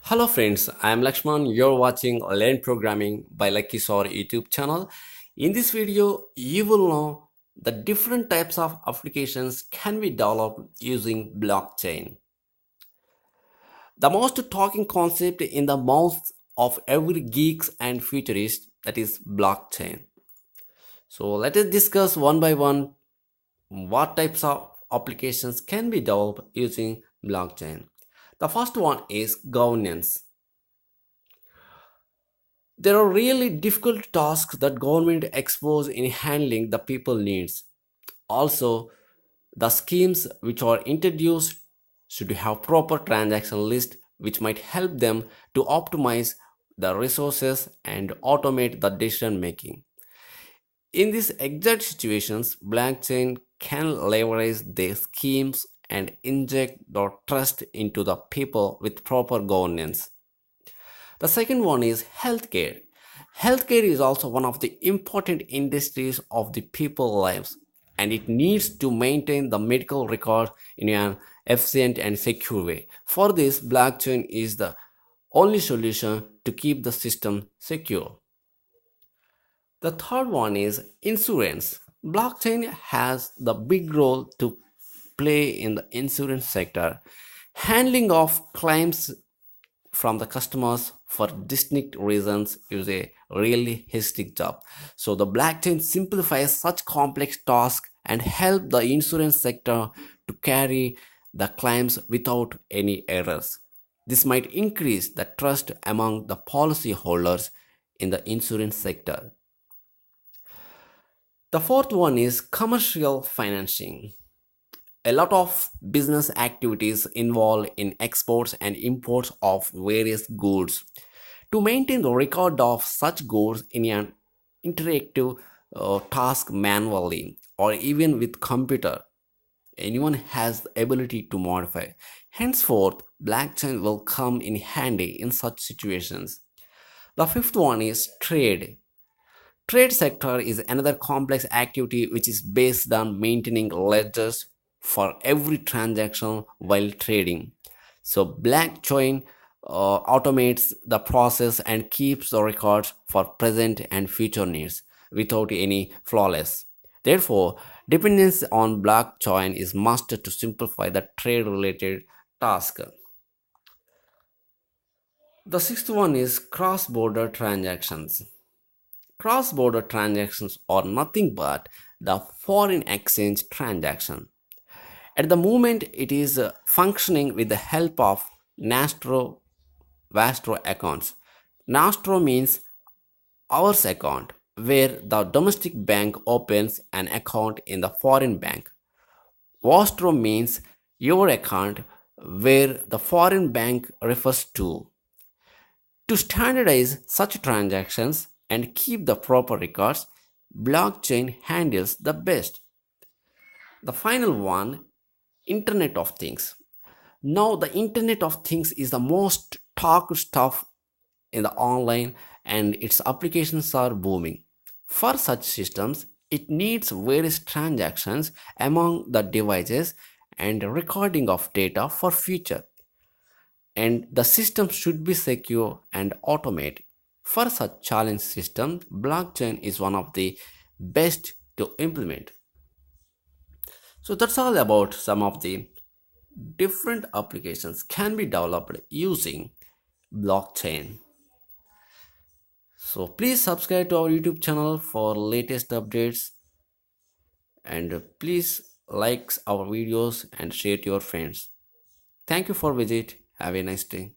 Hello friends, I am Lakshman. You're watching Learn Programming by Lucky Sor YouTube channel. In this video, you will know the different types of applications can be developed using blockchain. The most talking concept in the mouth of every geeks and futurist, that is blockchain. So let us discuss one by one what types of applications can be developed using blockchain. The first one is governance. There are really difficult tasks that government expose in handling the people needs. Also, the schemes which are introduced should have proper transaction list which might help them to optimize the resources and automate the decision making. In these exact situations, blockchain can leverage the schemes and inject the trust into the people with proper governance. The second one is healthcare. Healthcare is also one of the important industries of the people lives, and it needs to maintain the medical record in an efficient and secure way. For this, blockchain is the only solution to keep the system secure. The third one is insurance. Blockchain has the big role to play in the insurance sector. Handling of claims from the customers for distinct reasons is a really hectic job. So the blockchain simplifies such complex tasks and help the insurance sector to carry the claims without any errors. This might increase the trust among the policyholders in the insurance sector. The fourth one is commercial financing. A lot of business activities involve in exports and imports of various goods. To maintain the record of such goods in an interactive task manually or even with computer, anyone has the ability to modify. Henceforth, blockchain will come in handy in such situations. The fifth one is trade. Trade sector is another complex activity which is based on maintaining ledgers for every transaction while trading. So blockchain automates the process and keeps the records for present and future needs without any flawless. Therefore, dependence on blockchain is must to simplify the trade related task. The sixth one is cross border transactions. Cross border transactions are nothing but the foreign exchange transaction. At the moment, it is functioning with the help of Nastro Vastro accounts. Nastro means ours account, where the domestic bank opens an account in the foreign bank. Vostro means your account, where the foreign bank refers to. To standardize such transactions and keep the proper records, blockchain handles the best. The final one, Internet of Things. Now the Internet of Things is the most talked stuff in the online and its applications are booming. For such systems, it needs various transactions among the devices and recording of data for future, and the system should be secure and automated. For such challenge systems, blockchain is one of the best to implement. So that's all about some of the different applications can be developed using blockchain. So please subscribe to our YouTube channel for latest updates, and please like our videos and share to your friends. Thank you for visit. Have a nice day.